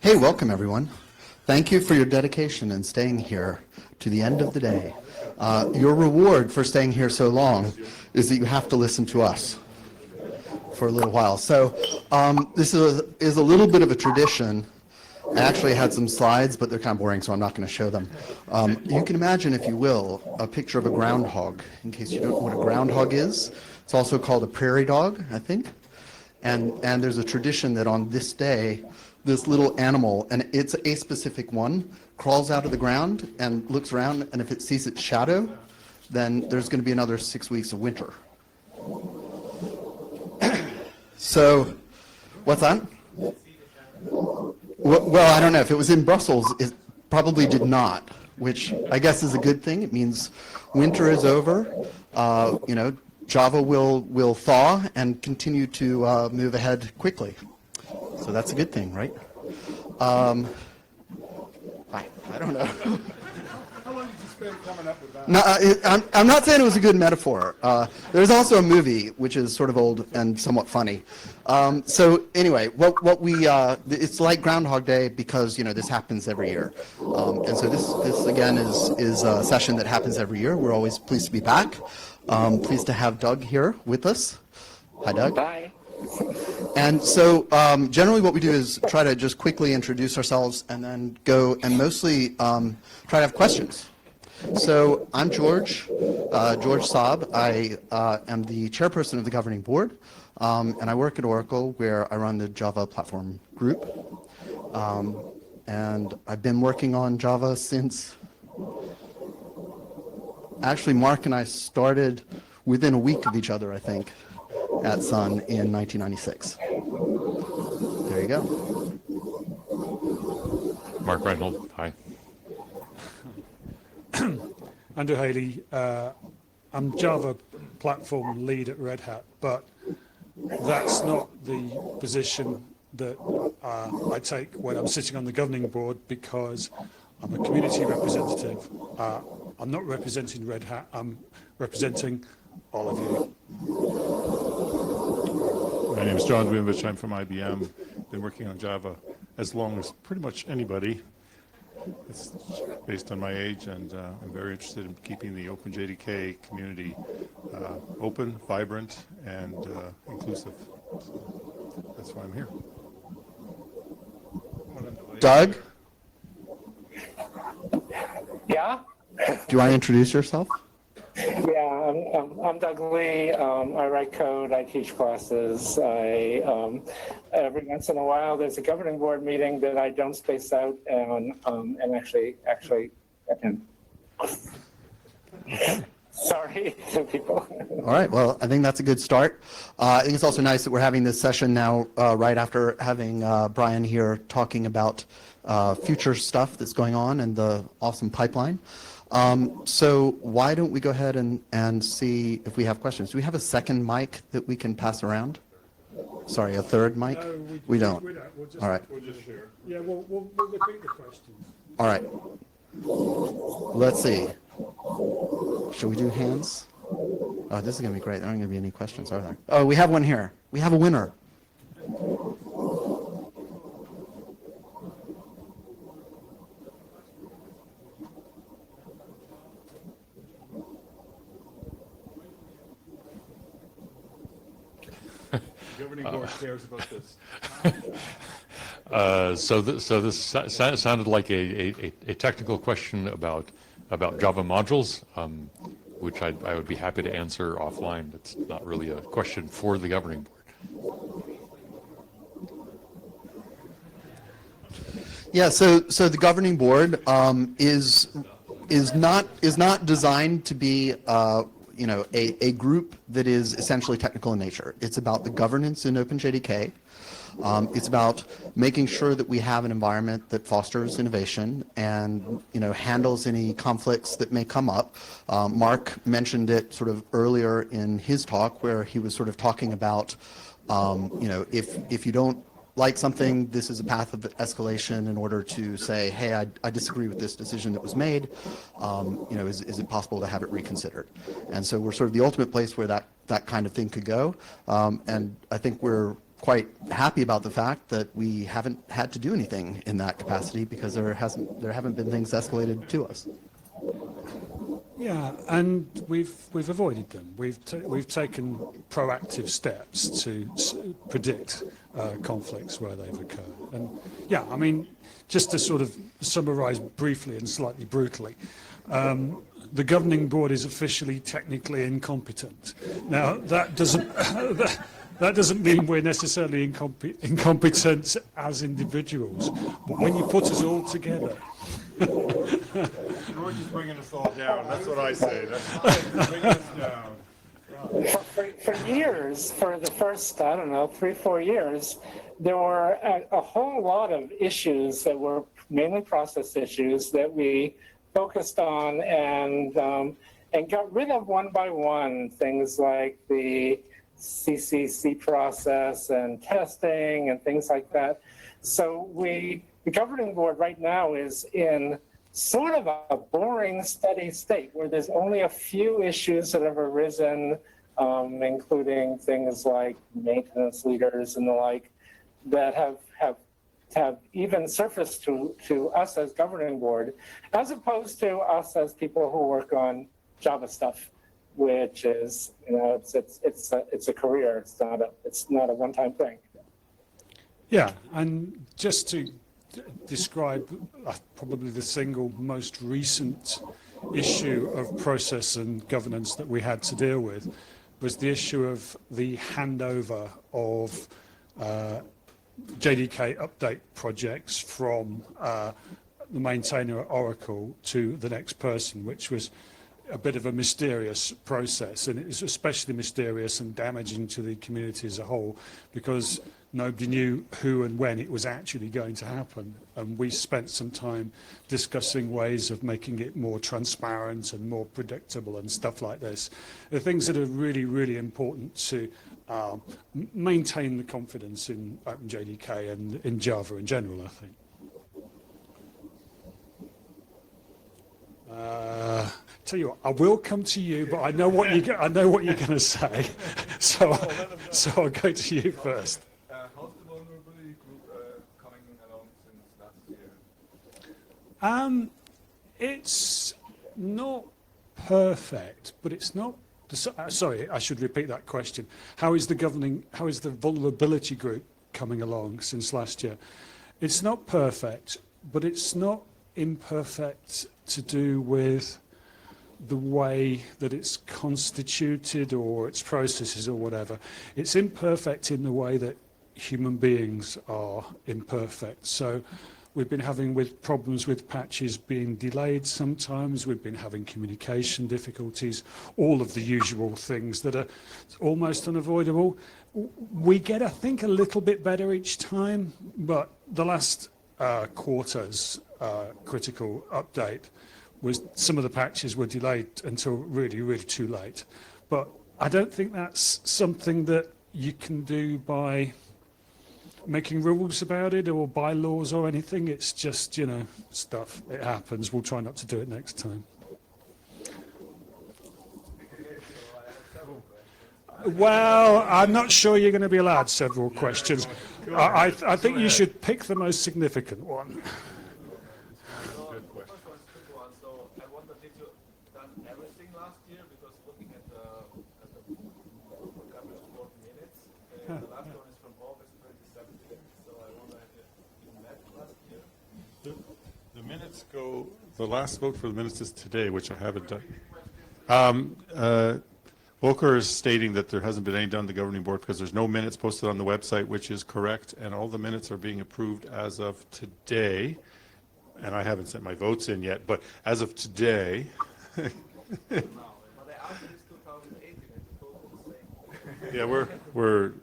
Hey, welcome everyone. Thank you for your dedication and staying here to the end of the day. Your reward for staying here so long is that you have to listen to us for a little while. So this is a little bit of a tradition. I actually had some slides, but they're kind of boring, so I'm not going to show them. You can imagine, if you will, a picture of a groundhog. In case you don't know what a groundhog is, it's also called a prairie dog, I think. And there's a tradition that on this day, this little animal, and it's a specific one, crawls out of the ground and looks around, and if it sees its shadow, then there's going to be another 6 weeks of winter. So, what's that? Well, I don't know. If it was in Brussels, it probably did not, which I guess is a good thing. It means winter is over. Java will thaw and continue to move ahead quickly. So that's a good thing, right? I don't know. How long did you spend coming up with that? No, I'm not saying it was a good metaphor. There's also a movie which is sort of old and somewhat funny. So anyway, it's like Groundhog Day because this happens every year, and so this again is a session that happens every year. We're always pleased to be back. Pleased to have Doug here with us. Hi, Doug. Bye. And so generally what we do is try to just quickly introduce ourselves and then go and mostly try to have questions. So I'm George Saab. I am the chairperson of the governing board, and I work at Oracle where I run the Java platform group. And I've been working on Java since, actually Mark and I started within a week of each other, I think, at Sun in 1996. There you go. Mark Reynolds, hi. Andrew Haley, I'm Java platform lead at Red Hat, but that's not the position that I take when I'm sitting on the governing board because I'm a community representative. I'm not representing Red Hat, I'm representing all of you. My name is John Dwimvich. I'm from IBM. Been working on Java as long as pretty much anybody. It's based on my age, and I'm very interested in keeping the OpenJDK community open, vibrant, and inclusive. So that's why I'm here. Doug? Yeah? Do you want to introduce yourself? Yeah, I'm Doug Lee. I write code, I teach classes. Every once in a while there's a governing board meeting that I don't space out and actually attend. Sorry to people. All right, well, I think that's a good start. I think it's also nice that we're having this session now right after having Brian here talking about future stuff that's going on and the awesome pipeline. So why don't we go ahead and see if we have questions. Do we have a second mic that we can pass around? Sorry, a third mic? No, we don't. All right. We'll just share. Yeah, we'll repeat the questions. All right. Let's see. Should we do hands? Oh, this is going to be great. There aren't going to be any questions, are there? Oh, we have one here. We have a winner. Governing board cares about this. So this sounded like a technical question about Java modules, which I would be happy to answer offline. It's not really a question for the governing board. Yeah, so the governing board is not designed to be a group that is essentially technical in nature. It's about the governance in OpenJDK. It's about making sure that we have an environment that fosters innovation and handles any conflicts that may come up. Mark mentioned it sort of earlier in his talk where he was sort of talking about if you don't like something, this is a path of escalation in order to say, hey, I disagree with this decision that was made. Is it possible to have it reconsidered? And so we're sort of the ultimate place where that kind of thing could go. And I think we're quite happy about the fact that we haven't had to do anything in that capacity because there haven't been things escalated to us. Yeah, and we've avoided them. We've taken proactive steps to predict conflicts where they've occurred. And yeah, I mean, just to sort of summarise briefly and slightly brutally, the governing board is officially technically incompetent. Now that doesn't that doesn't mean we're necessarily incompetent as individuals, but when you put us all together. George is bringing us all down. That's what I say. That's bringing us down. For years, for the first, I don't know, 3-4 years, there were a whole lot of issues that were mainly process issues that we focused on and got rid of one by one. Things like the CCC process and testing and things like that. So the governing board right now is in sort of a boring, steady state where there's only a few issues that have arisen, including things like maintenance leaders and the like, that have even surfaced to us as governing board, as opposed to us as people who work on Java stuff, which is, you know, it's a career. It's not a one-time thing. Yeah, and just to describe probably the single most recent issue of process and governance that we had to deal with was the issue of the handover of JDK update projects from the maintainer at Oracle to the next person, which was a bit of a mysterious process, and it was especially mysterious and damaging to the community as a whole because nobody knew who and when it was actually going to happen. And we spent some time discussing ways of making it more transparent and more predictable and stuff like this. The things that are really, really important to maintain the confidence in OpenJDK and in Java in general, I think. Tell you what, I will come to you, but I know what you're going to say, so I'll go to you first. How's the vulnerability group coming along since last year? It's not perfect, but it's not. Sorry, I should repeat that question. How is the vulnerability group coming along since last year? It's not perfect, but it's not imperfect to do with the way that it's constituted or its processes or whatever. It's imperfect in the way that human beings are imperfect. So we've been having problems with patches being delayed sometimes. We've been having communication difficulties, all of the usual things that are almost unavoidable. We get, I think, a little bit better each time, but the last quarter's critical update was some of the patches were delayed until really, really too late. But I don't think that's something that you can do by making rules about it or bylaws or anything. It's just, you know, stuff. It happens. We'll try not to do it next time. Well, I'm not sure you're going to be allowed several questions. I think you should pick the most significant one. So I wonder, did you done everything last year? Because looking at the governing board minutes, the last one is from August 2017. So I wonder if you met last year. The minutes go. The last vote for the minutes is today, which I haven't done. Volker is stating that there hasn't been any done to the governing board because there's no minutes posted on the website, which is correct, and all the minutes are being approved as of today. And I haven't sent my votes in yet, but as of today. But the answer is 2018. It's totally the same. Yeah, we're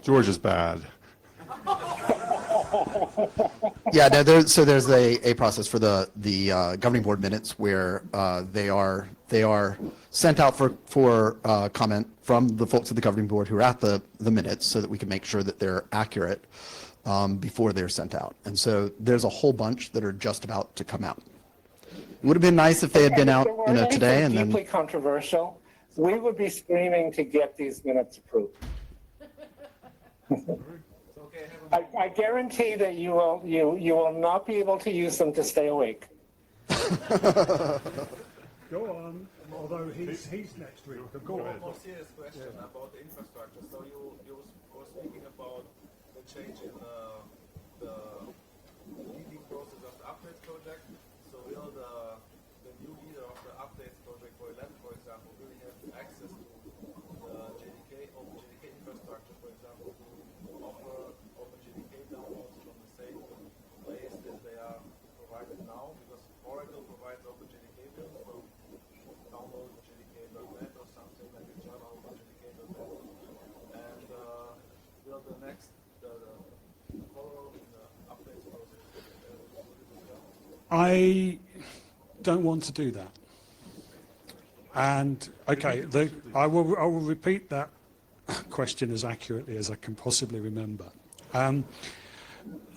George is bad. Yeah, no, there's a process for the governing board minutes where they are sent out for comment from the folks at the governing board who are at the minutes so that we can make sure that they're accurate before they're sent out. And so there's a whole bunch that are just about to come out. It would have been nice if they had been out, you know, today and then. Deeply controversial. We would be screaming to get these minutes approved. I guarantee that you will not be able to use them to stay awake. Go on, although he's next week, but go on. More serious question about the infrastructure. So you were speaking about the change in the leading process of the upgrade project. So will the new leader of the updates project for 11, for example, really have access to the OpenJDK infrastructure, for example, to offer OpenJDK downloads from the same place that they are provided now? Because Oracle provides OpenJDK builds, so download JDK.net or something like a Java OpenJDK.net. And will the next follow in the updates process? I don't want to do that. And okay, I will repeat that question as accurately as I can possibly remember.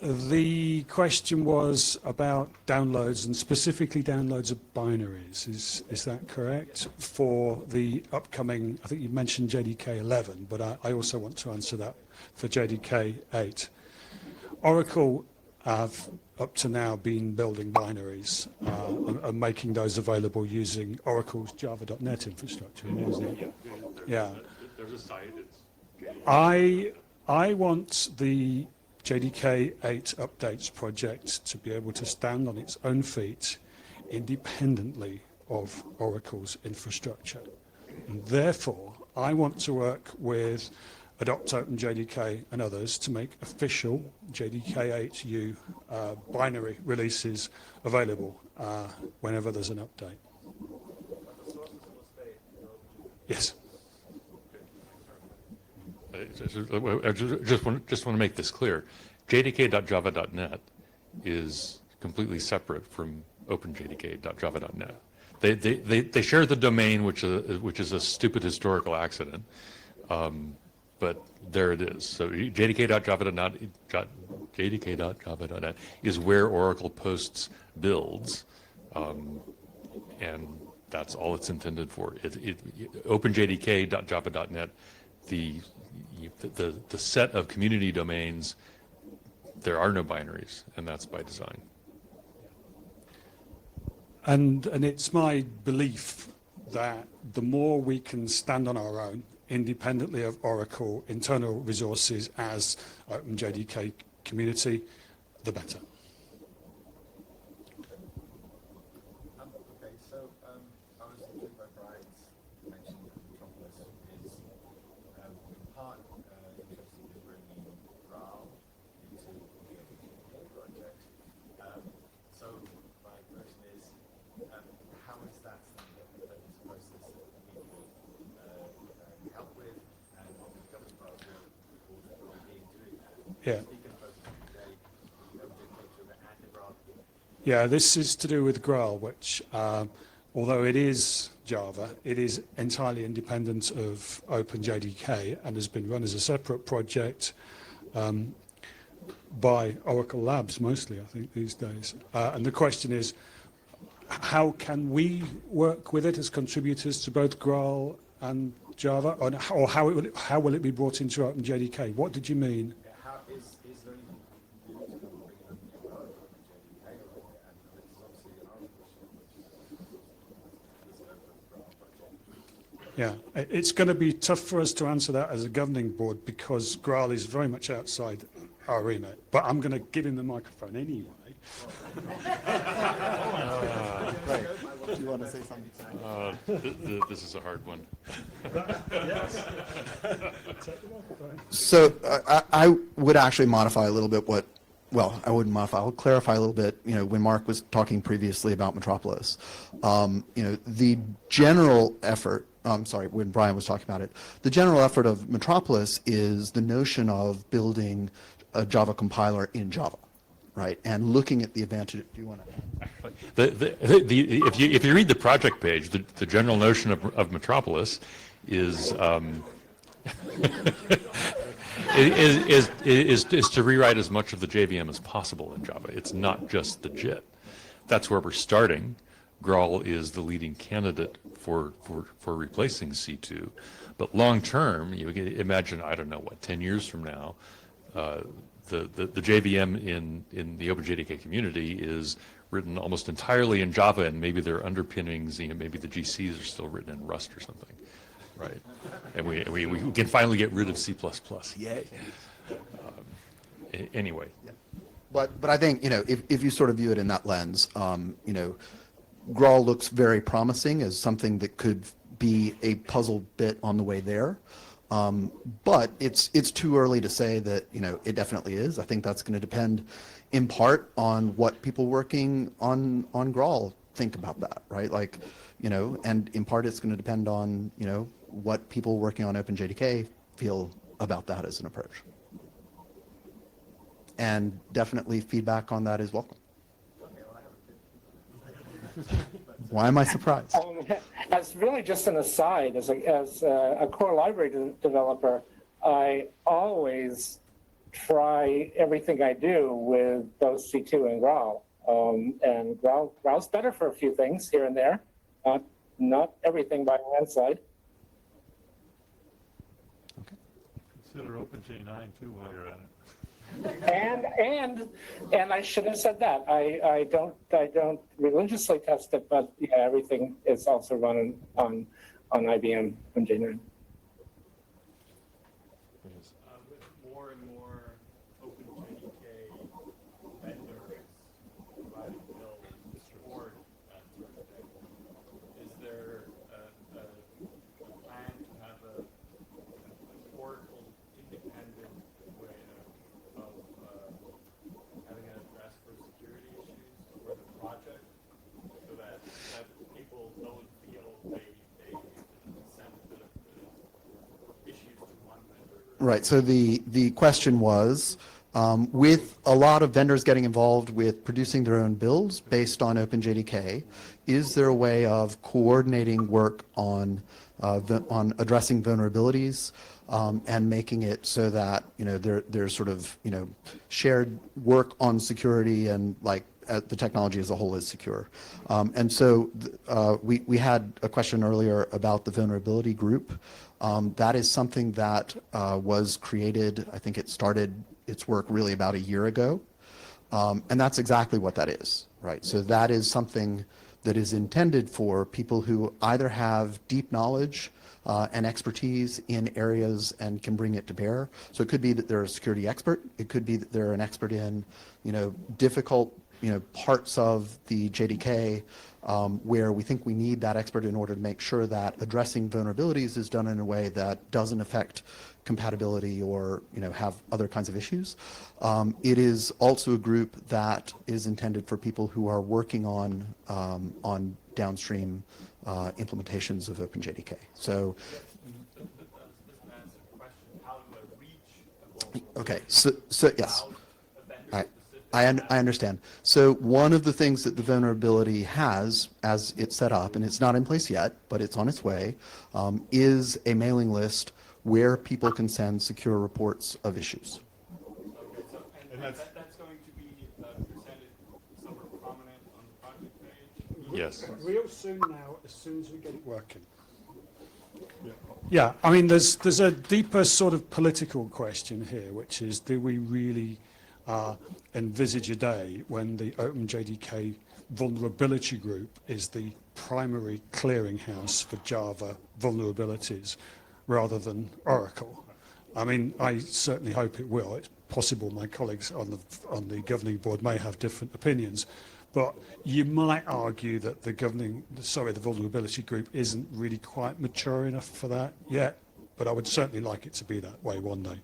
The question was about downloads and specifically downloads of binaries. Is that correct? For the upcoming, I think you mentioned JDK 11, but I also want to answer that for JDK 8. Oracle have up to now been building binaries and making those available using Oracle's Java.net infrastructure. Yeah. There's a site. I want the JDK 8 updates project to be able to stand on its own feet independently of Oracle's infrastructure. And therefore, I want to work with Adopt OpenJDK and others to make official JDK 8U binary releases available whenever there's an update. But the sources will stay. Yes. I just want to make this clear. JDK.java.net is completely separate from OpenJDK.java.net. They share the domain, which is a stupid historical accident, but there it is. So JDK.java.net is where Oracle posts builds, and that's all it's intended for. OpenJDK.java.net, the set of community domains, there are no binaries, and that's by design. And it's my belief that the more we can stand on our own, independently of Oracle internal resources as OpenJDK community, the better. Okay, so I was intrigued by Brian's mention that Metropolis is in part interested in bringing Graal into the OpenJDK project. So my question is, how is that something that is a process that we will help with, and what the government will be doing that? Yeah. Speaking of OpenJDK, and Graal. Yeah, this is to do with Graal, which, although it is Java, it is entirely independent of OpenJDK and has been run as a separate project by Oracle Labs mostly, I think, these days. And the question is, how can we work with it as contributors to both Graal and Java, or how will it be brought into OpenJDK? What did you mean? How is there anything you can do to bring it up in Graal or JDK, and this is obviously an Oracle issue, which is an open Graal project. Yeah, it's going to be tough for us to answer that as a governing board because Graal is very much outside our remit. But I'm going to give him the microphone anyway. Right. Do you want to say something? This is a hard one. So I would actually modify a little bit I wouldn't modify, I'll clarify a little bit, when Mark was talking previously about Metropolis. The general effort, when Brian was talking about it, the general effort of Metropolis is the notion of building a Java compiler in Java, right? And looking at the advantage, do you want to? If you read the project page, the general notion of Metropolis is to rewrite as much of the JVM as possible in Java. It's not just the JIT. That's where we're starting. Graal is the leading candidate for replacing C2, But long term, you can imagine, I don't know what, 10 years from now, the JVM in the OpenJDK community is written almost entirely in Java, and maybe their underpinnings, maybe the GCs are still written in Rust or something, right? And we can finally get rid of C++. Yay! Anyway. But I think, if you sort of view it in that lens, Graal looks very promising as something that could be a puzzle bit on the way there. But it's too early to say that, it definitely is. I think that's going to depend in part on what people working on Graal think about that, right? Like, and in part it's going to depend on, what people working on OpenJDK feel about that as an approach. And definitely feedback on that is welcome. Why am I surprised? As really just an aside, as a core library developer, I always try everything I do with both C2 and Graal. And Graal's better for a few things here and there, not everything by a landslide. Consider OpenJ9 too while you're at it. And I should have said that. I don't religiously test it, but yeah, everything is also run on IBM and JNet. With more and more OpenJDK vendors providing build support that sort of thing, is there a plan to have an Oracle independent way of having an address for security issues for the project, so that people don't feel they send the issues to one vendor? Right, so the question was, with a lot of vendors getting involved with producing their own builds based on OpenJDK, is there a way of coordinating work on addressing vulnerabilities and making it so that there's sort of shared work on security and like the technology as a whole is secure. And so we had a question earlier about the vulnerability group. That is something that was created, I think it started its work really about a year ago. And that's exactly what that is, right? So that is something that is intended for people who either have deep knowledge and expertise in areas and can bring it to bear. So it could be that they're a security expert. It could be that they're an expert in, difficult, parts of the JDK where we think we need that expert in order to make sure that addressing vulnerabilities is done in a way that doesn't affect compatibility or have other kinds of issues. It is also a group that is intended for people who are working on downstream implementations of OpenJDK. So, okay, so yes, I understand. So one of the things that the vulnerability has, as it's set up, and it's not in place yet, but it's on its way, is a mailing list where people can send secure reports of issues. Okay, so and that's going to be presented somewhere prominent on the project page? Yes. Real soon now, as soon as we get it working. Yeah, I mean, there's a deeper sort of political question here, which is, do we really envisage a day when the OpenJDK vulnerability group is the primary clearinghouse for Java vulnerabilities rather than Oracle? I mean, I certainly hope it will. It's possible my colleagues on the governing board may have different opinions, but you might argue that the vulnerability group isn't really quite mature enough for that yet, but I would certainly like it to be that way one day.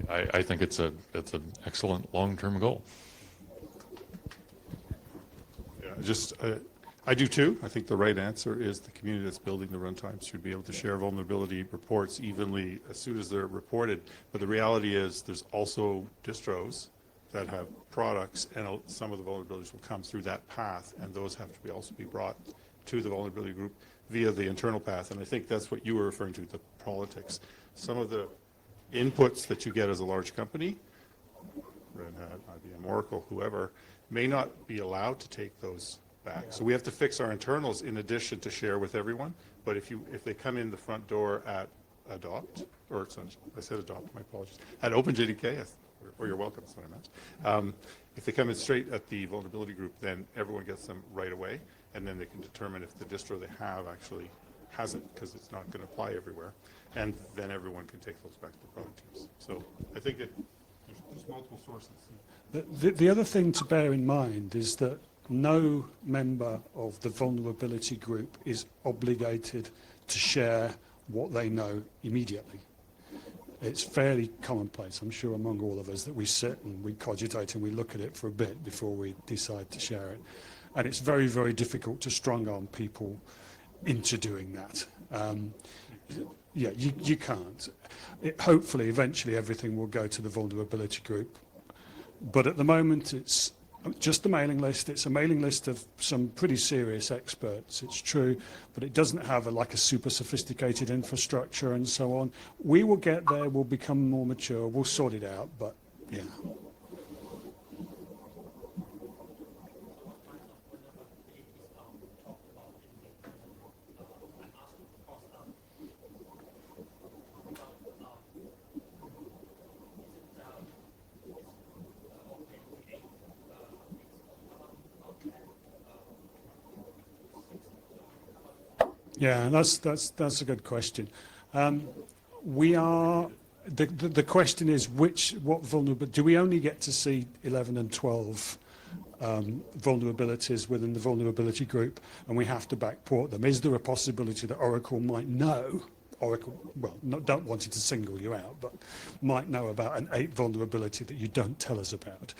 I think it's an excellent long-term goal. Yeah, I do too. I think the right answer is the community that's building the runtimes should be able to share vulnerability reports evenly as soon as they're reported. But the reality is there's also distros that have products, and some of the vulnerabilities will come through that path, and those have to also be brought to the vulnerability group via the internal path. And I think that's what you were referring to, the politics. Some of the inputs that you get as a large company, Red Hat, IBM, Oracle, whoever, may not be allowed to take those back. So we have to fix our internals in addition to share with everyone. But if they come in the front door at adopt, or I said adopt, my apologies, at OpenJDK, or you're welcome, that's what I meant. If they come in straight at the vulnerability group, then everyone gets them right away, and then they can determine if the distro they have actually hasn't, because it's not going to apply everywhere, and then everyone can take those back to the product teams. So I think there's multiple sources. The other thing to bear in mind is that no member of the vulnerability group is obligated to share what they know immediately. It's fairly commonplace, I'm sure, among all of us that we sit and we cogitate and we look at it for a bit before we decide to share it. And it's very, very difficult to strong-arm people into doing that. Yeah, you can't. Hopefully, eventually, everything will go to the vulnerability group. But at the moment, it's just a mailing list. It's a mailing list of some pretty serious experts, it's true, but it doesn't have like a super sophisticated infrastructure and so on. We will get there, we'll become more mature, we'll sort it out, but yeah. Yeah, that's a good question. We are the question is what vulnerability do we only get to see 11 and 12 vulnerabilities within the vulnerability group, and we have to backport them? Is there a possibility that Oracle might know? Oracle, well, don't want it to single you out, but might know about an 8th vulnerability that you don't tell us about.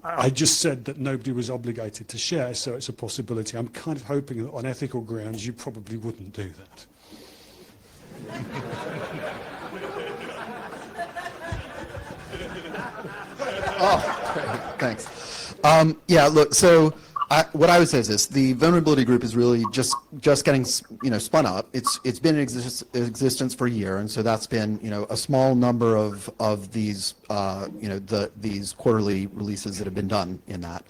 I just said that nobody was obligated to share, so it's a possibility. I'm kind of hoping that on ethical grounds you probably wouldn't do that. Oh, great. Thanks. Yeah, look, so what I would say is this: the vulnerability group is really just getting spun up. It's been in existence for a year, and so that's been a small number of these these quarterly releases that have been done in that.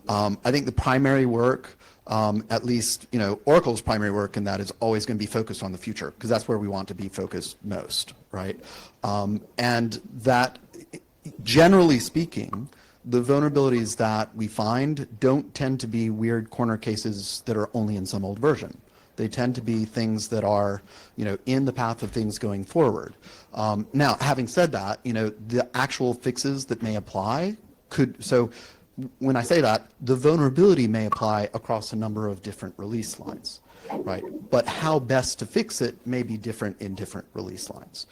I think the primary work, at least Oracle's primary work in that, is always going to be focused on the future, because that's where we want to be focused most, right? And that, generally speaking, the vulnerabilities that we find don't tend to be weird corner cases that are only in some old version. They tend to be things that are, in the path of things going forward. Now, having said that, the actual fixes that may apply so when I say that, the vulnerability may apply across a number of different release lines, right? But how best to fix it may be different in different release lines.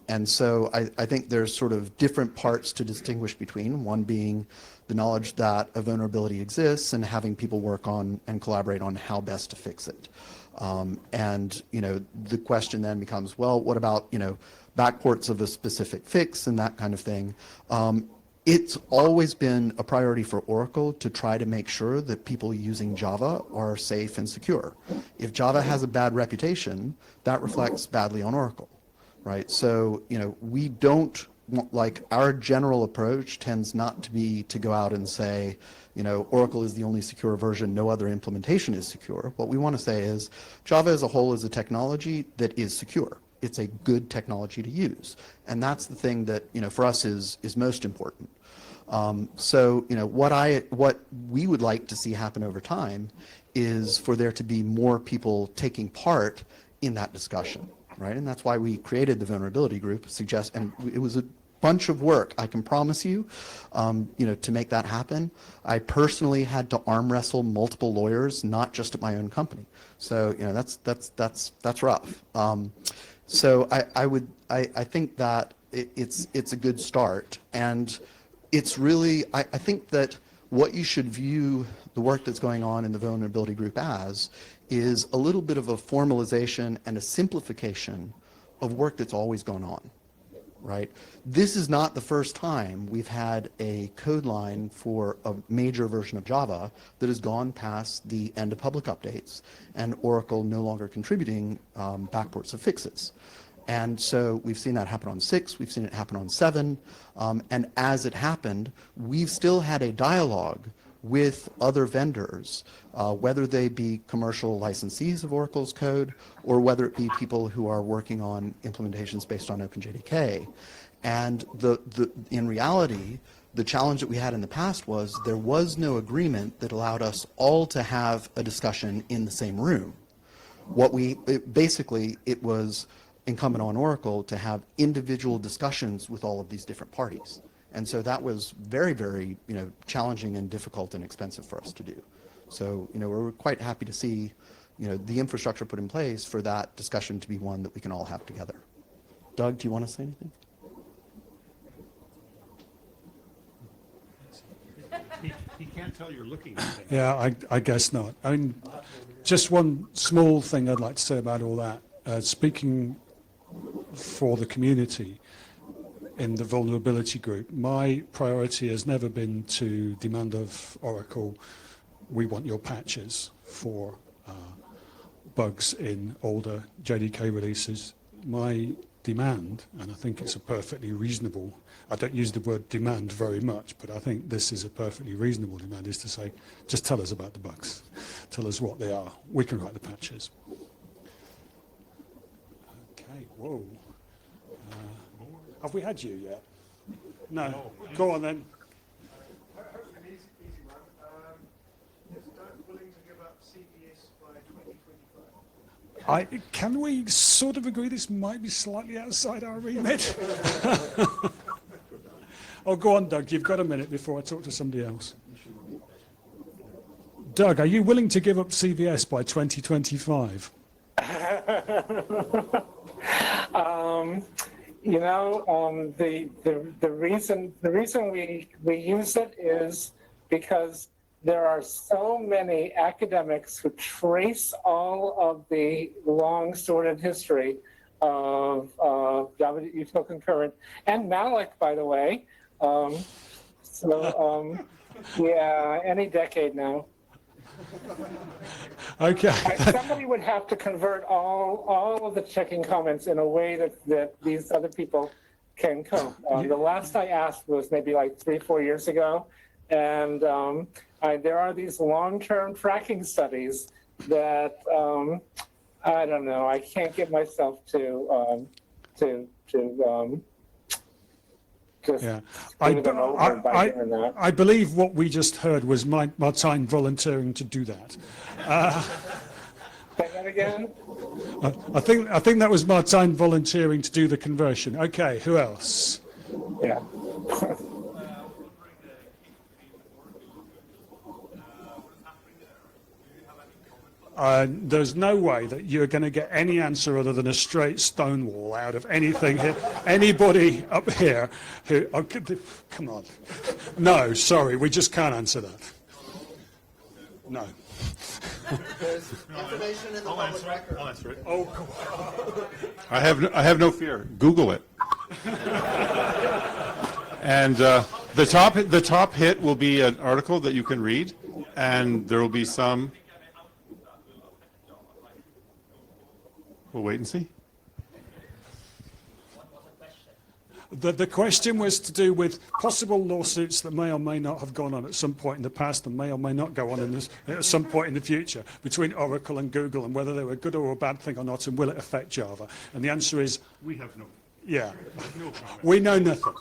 And so I think there's sort of different parts to distinguish between, one being the knowledge that a vulnerability exists and having people work on and collaborate on how best to fix it. And the question then becomes, well, what about backports of a specific fix and that kind of thing? It's always been a priority for Oracle to try to make sure that people using Java are safe and secure. If Java has a bad reputation, that reflects badly on Oracle, right? So, we don't, our general approach tends not to be to go out and say, Oracle is the only secure version, no other implementation is secure. What we want to say is Java as a whole is a technology that is secure. It's a good technology to use. And that's the thing that, for us is most important. So, what we would like to see happen over time is for there to be more people taking part in that discussion, right? And that's why we created the vulnerability group, and it was a bunch of work, I can promise you, to make that happen. I personally had to arm wrestle multiple lawyers, not just at my own company. So, that's rough. So I think that it's a good start, and it's really, I think that what you should view the work that's going on in the vulnerability group as is a little bit of a formalization and a simplification of work that's always gone on, right? This is not the first time we've had a code line for a major version of Java that has gone past the end of public updates and Oracle no longer contributing backports of fixes. And so we've seen that happen on 6, we've seen it happen on 7, and as it happened, we've still had a dialogue with other vendors, whether they be commercial licensees of Oracle's code or whether it be people who are working on implementations based on OpenJDK. And in reality, the challenge that we had in the past was there was no agreement that allowed us all to have a discussion in the same room. Basically, it was incumbent on Oracle to have individual discussions with all of these different parties. And so that was very, very, challenging and difficult and expensive for us to do. So, we're quite happy to see, the infrastructure put in place for that discussion to be one that we can all have together. Doug, do you want to say anything? He can't tell you're looking at him. Yeah, I guess not. I mean, just one small thing I'd like to say about all that. Speaking for the community in the vulnerability group, my priority has never been to demand of Oracle, we want your patches for bugs in older JDK releases. My demand, and I think it's a perfectly reasonable, I don't use the word demand very much, but I think this is a perfectly reasonable demand, is to say, just tell us about the bugs. Tell us what they are. We can write the patches. Okay, whoa. Have we had you yet? No. Go on then. Hopefully an easy one. Is Doug willing to give up CVS by 2025? Can we sort of agree this might be slightly outside our remit? Oh, go on, Doug. You've got a minute before I talk to somebody else. Doug, are you willing to give up CVS by 2025? The reason we use it is because there are so many academics who trace all of the long sordid history of Java util concurrent and malloc, by the way. Yeah, any decade now. Okay. Somebody would have to convert all of the checking comments in a way that these other people can cope. The last I asked was maybe like 3-4 years ago, and there are these long-term tracking studies that I don't know. I can't get myself to just Yeah, screw them over by doing that. I believe what we just heard was Martijn volunteering to do that. Say that again? I think that was Martijn volunteering to do the conversion. Okay, who else? Yeah. There's no way that you're going to get any answer other than a straight stonewall out of anything here. Anybody up here who... Oh, come on. No, sorry, we just can't answer that. No. There's information in the public record. I'll answer it. Oh, come on. I have no fear. Google it. And the top hit will be an article that you can read, and there will be some... We'll wait and see. The question was to do with possible lawsuits that may or may not have gone on at some point in the past and may or may not go on at some point in the future between Oracle and Google, and whether they were a good or a bad thing or not, and will it affect Java? And the answer is, We have no. yeah, No comment. we know nothing.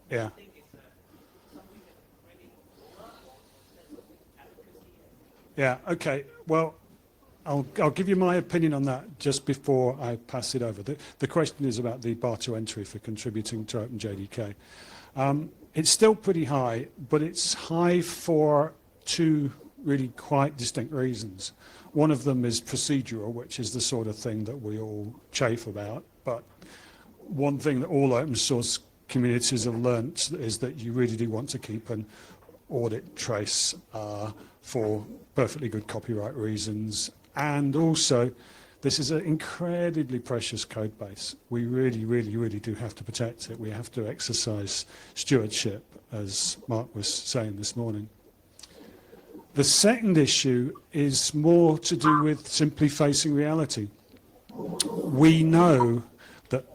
Yeah. Yeah, okay. Well, I'll give you my opinion on that just before I pass it over. The question is about the bar to entry for contributing to OpenJDK. It's still pretty high, but it's high for two really quite distinct reasons. One of them is procedural, which is the sort of thing that we all chafe about. But one thing that all open source communities have learnt is that you really do want to keep an audit trace for perfectly good copyright reasons. And also, this is an incredibly precious code base. We really, really, really do have to protect it. We have to exercise stewardship, as Mark was saying this morning. The second issue is more to do with simply facing reality. We know that,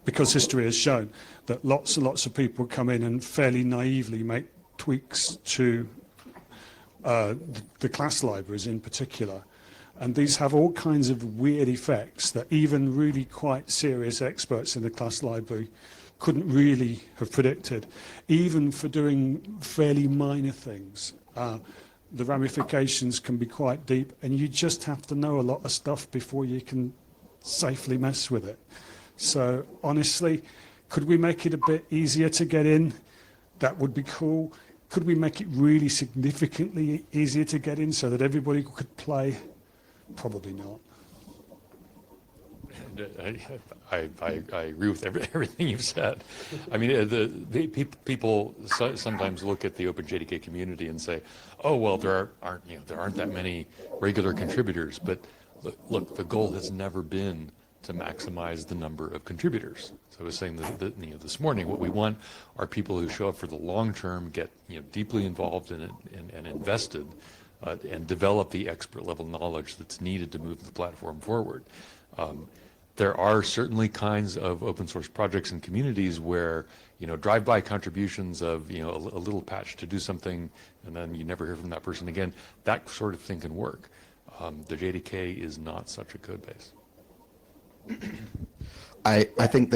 because history has shown, that lots and lots of people come in and fairly naively make tweaks to the class libraries in particular. And these have all kinds of weird effects that even really quite serious experts in the class library couldn't really have predicted, even for doing fairly minor things. The ramifications can be quite deep, and you just have to know a lot of stuff before you can safely mess with it. So honestly, could we make it a bit easier to get in? That would be cool. Could we make it really significantly easier to get in so that everybody could play? Probably not. I agree with everything you've said. I mean, the people sometimes look at the OpenJDK community and say, "Oh, well, there aren't that many regular contributors." But look, the goal has never been to maximize the number of contributors. So I was saying that this morning, what we want are people who show up for the long term, get deeply involved in it and invested, and develop the expert level knowledge that's needed to move the platform forward. There are certainly kinds of open source projects and communities where drive-by contributions of a little patch to do something, and then you never hear from that person again. That sort of thing can work. The JDK is not such a code base. I think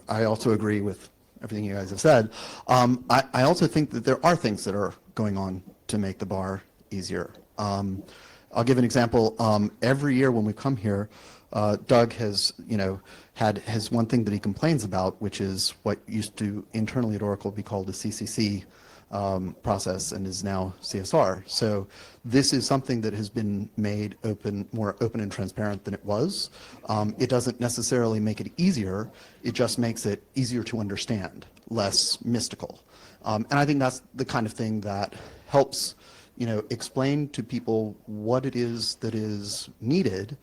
I also agree with everything you guys have said. I also think that there are things that are going on to make the bar easier. I'll give an example. Every year when we come here, Doug has has one thing that he complains about, which is what used to internally at Oracle be called a CCC process and is now CSR. So this is something that has been made more open and transparent than it was. It doesn't necessarily make it easier, it just makes it easier to understand, less mystical. And I think that's the kind of thing that helps explain to people what it is that is needed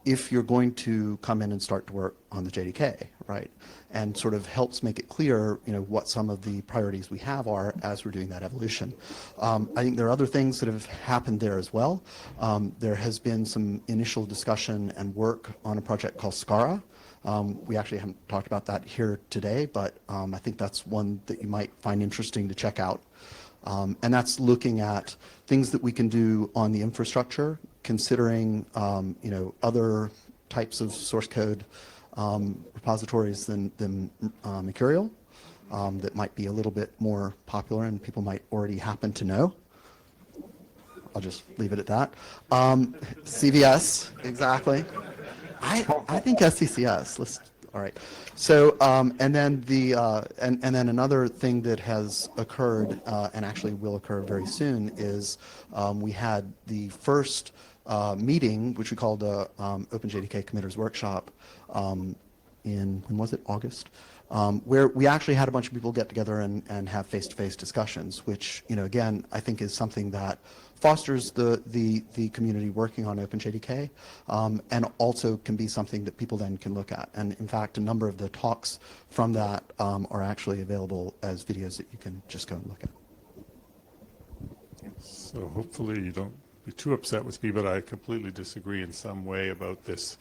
if you're going to come in and start to work on the JDK, right? And sort of helps make it clear, what some of the priorities we have are as we're doing that evolution. I think there are other things that have happened there as well. There has been some initial discussion and work on a project called SCARA. We actually haven't talked about that here today, but I think that's one that you might find interesting to check out. And that's looking at things that we can do on the infrastructure, considering other types of source code repositories than Mercurial that might be a little bit more popular and people might already happen to know. I'll just leave it at that. CVS, exactly. I think SCCS. All right. So and then another thing that has occurred and actually will occur very soon is we had the first meeting, which we called the OpenJDK Committers Workshop in, when was it, August, where we actually had a bunch of people get together and have face-to-face discussions, which, again, I think is something that fosters the community working on OpenJDK, and also can be something that people then can look at. And in fact, a number of the talks from that are actually available as videos that you can just go and look at. So hopefully you don't be too upset with me, but I completely disagree in some way about this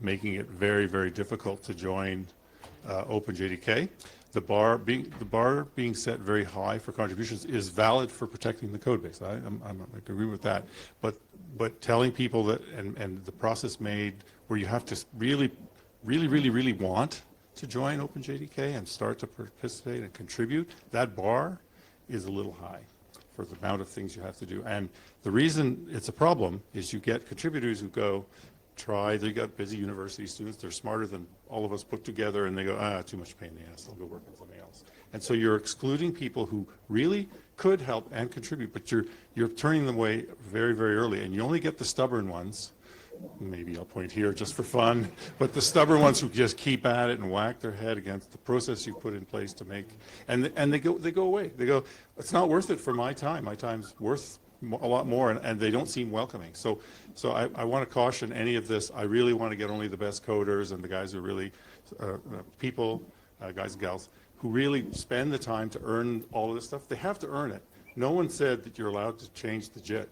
making it very, very difficult to join OpenJDK. The bar being set very high for contributions is valid for protecting the code base. I agree with that. But telling people that and the process made where you have to really want to join OpenJDK and start to participate and contribute, that bar is a little high for the amount of things you have to do. And the reason it's a problem is you get contributors who go, they got busy university students, they're smarter than all of us put together, and they go, too much pain in the ass, I'll go work on something else. And so you're excluding people who really could help and contribute, but you're turning them away very, very early, and you only get the stubborn ones maybe I'll point here just for fun, but the stubborn ones who just keep at it and whack their head against the process you put in place to make, and they go away. They go, it's not worth it for my time. My time's worth a lot more, and they don't seem welcoming. So I want to caution any of this. I really want to get only the best coders and the guys who really, people, guys and gals, who really spend the time to earn all of this stuff. They have to earn it. No one said that you're allowed to change the JIT.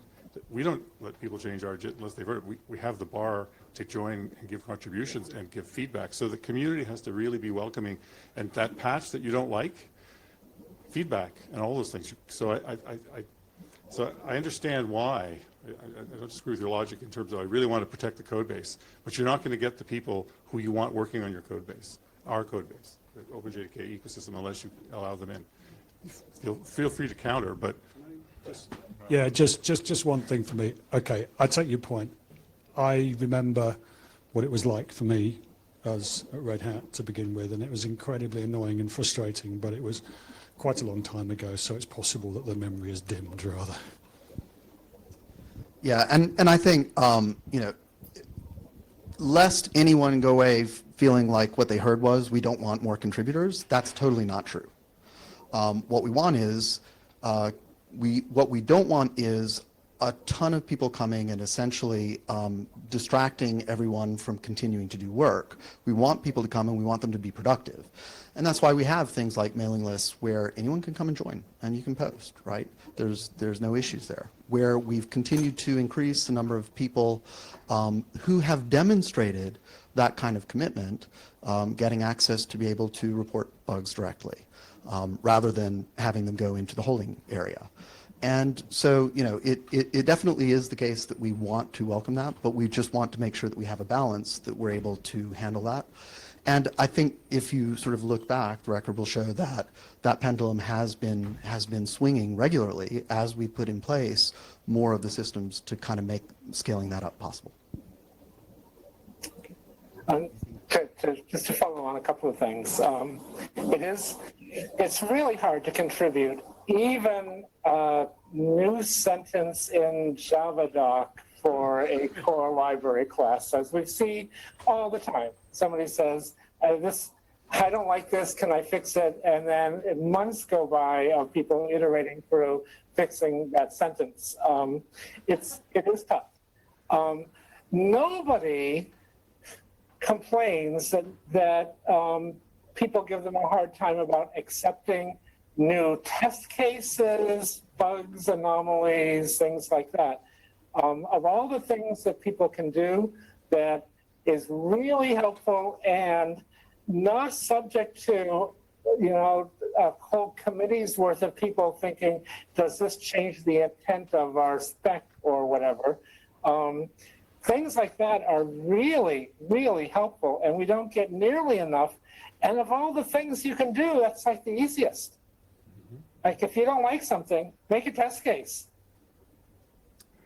We don't let people change our JIT unless they've heard it. We have the bar to join and give contributions and give feedback. So the community has to really be welcoming. And that patch that you don't like, feedback and all those things. So I understand why. I don't disagree with your logic in terms of I really want to protect the code base, but you're not going to get the people who you want working on your code base, our code base, the OpenJDK ecosystem, unless you allow them in. Feel free to counter, but Yeah, just one thing for me. Okay, I take your point. I remember what it was like for me as at Red Hat to begin with, and it was incredibly annoying and frustrating, but it was quite a long time ago, so it's possible that the memory is dimmed, rather. Yeah, and I think, lest anyone go away feeling like what they heard was, we don't want more contributors, that's totally not true. What we want is, what we don't want is a ton of people coming and essentially distracting everyone from continuing to do work. We want people to come and we want them to be productive. And that's why we have things like mailing lists where anyone can come and join and you can post, right? There's no issues there. Where we've continued to increase the number of people who have demonstrated that kind of commitment, getting access to be able to report bugs directly, rather than having them go into the holding area. And so, it definitely is the case that we want to welcome that, but we just want to make sure that we have a balance that we're able to handle that. And I think if you sort of look back, the record will show that that pendulum has been swinging regularly as we put in place more of the systems to kind of make scaling that up possible. Just to follow on a couple of things, it's really hard to contribute even a new sentence in JavaDoc for a core library class, as we see all the time. Somebody says, I don't like this, can I fix it? And then months go by of people iterating through fixing that sentence. It is tough. Nobody complains that people give them a hard time about accepting new test cases, bugs, anomalies, things like that. Of all the things that people can do that is really helpful and not subject to, a whole committee's worth of people thinking, does this change the intent of our spec or whatever? Things like that are really, really helpful, and we don't get nearly enough. And of all the things you can do, that's like the easiest. Like if you don't like something, make a test case.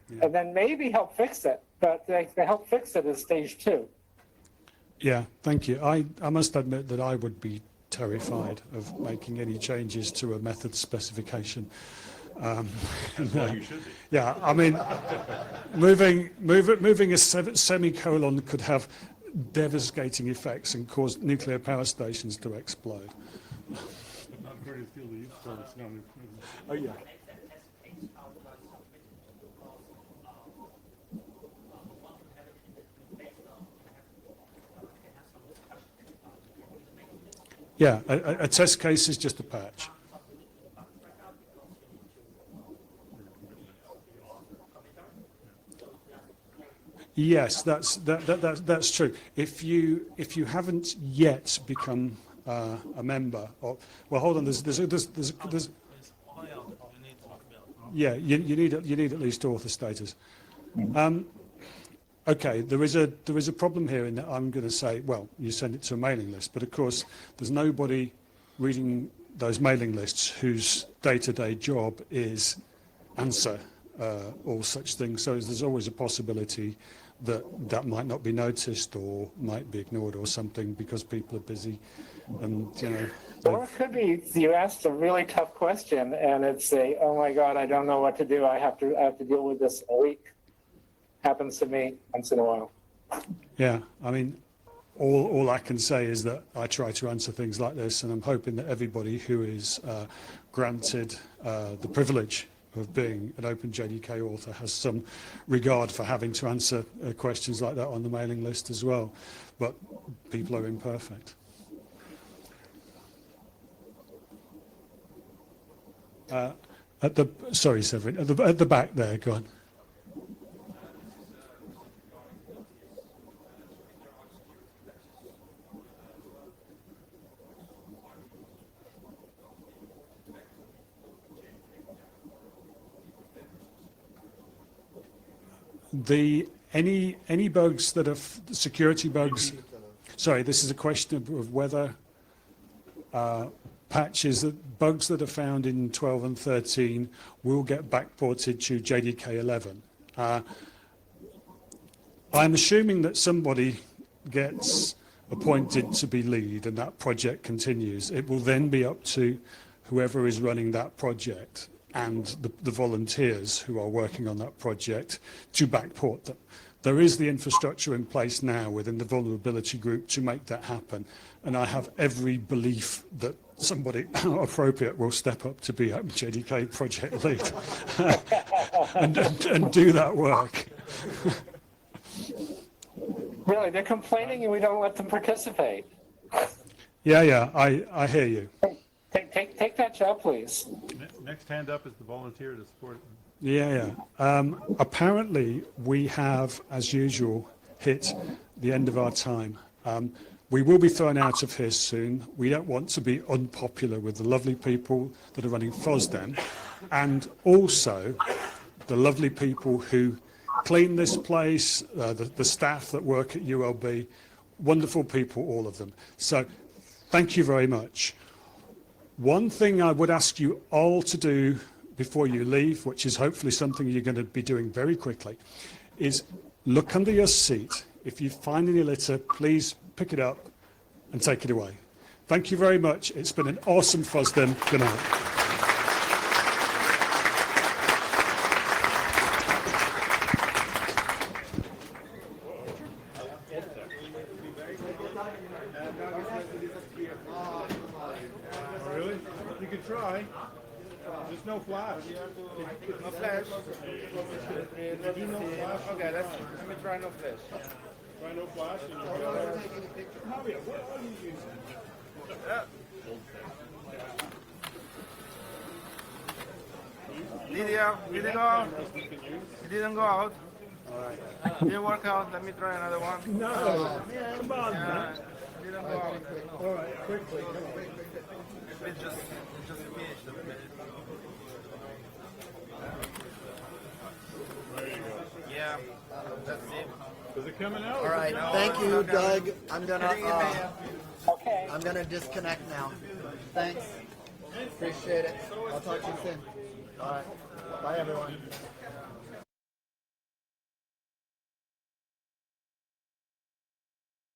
Yeah. And then maybe help fix it. But the help fix it is stage 2. Yeah, thank you. I must admit that I would be terrified of making any changes to a method specification. That's why you should be. Yeah, I mean, moving a semicolon could have devastating effects and cause nuclear power stations to explode. Oh yeah. Yeah, a test case is just a patch. Yes, that's true. If you haven't yet become a member of, well, hold on. There's yeah. You need at least author status. Okay, there is a problem here in that I'm going to say, well, you send it to a mailing list, but of course there's nobody reading those mailing lists whose day-to-day job is answer all such things. So there's always a possibility that might not be noticed or might be ignored or something because people are busy, and Or it could be you asked a really tough question and it's oh my God, I don't know what to do. I have to deal with this in a week. Happens to me once in a while. Yeah, I mean, all I can say is that I try to answer things like this, and I'm hoping that everybody who is granted the privilege of being an OpenJDK author has some regard for having to answer questions like that on the mailing list as well. But people are imperfect. Sorry, Severin, at the back there, go on. Any bugs that are security bugs. Sorry, this is a question of whether bugs that are found in 12 and 13 will get backported to JDK 11. I'm assuming that somebody gets appointed to be lead and that project continues. It will then be up to whoever is running that project and the volunteers who are working on that project to backport them. There is the infrastructure in place now within the vulnerability group to make that happen, and I have every belief that somebody appropriate will step up to be OpenJDK project lead and do that work. Really, they're complaining and we don't let them participate. Yeah, I hear you. Take that job, please. Next hand up is the volunteer to support. Yeah. Apparently, we have, as usual, hit the end of our time. We will be thrown out of here soon. We don't want to be unpopular with the lovely people that are running FOSDEM, and also the lovely people who clean this place, the staff that work at ULB, wonderful people, all of them. So thank you very much. One thing I would ask you all to do before you leave, which is hopefully something you're going to be doing very quickly, is look under your seat. If you find any litter, please pick it up and take it away. Thank you very much. It's been an awesome FOSDEM. Good night. Really? You can try. There's no flash. No flash. Okay, let me try no flash. Try no flash. Javier, what are you using? Lydia, did it go out? It didn't go out. It didn't work out. Let me try another one. No, come on, man. It didn't go out. All right, quickly. It just finished. Yeah, that's it. Is it coming out? All right, thank you, Doug. Okay. I'm gonna disconnect now. Thanks. Appreciate it. I'll talk to you soon. All right. Bye, everyone.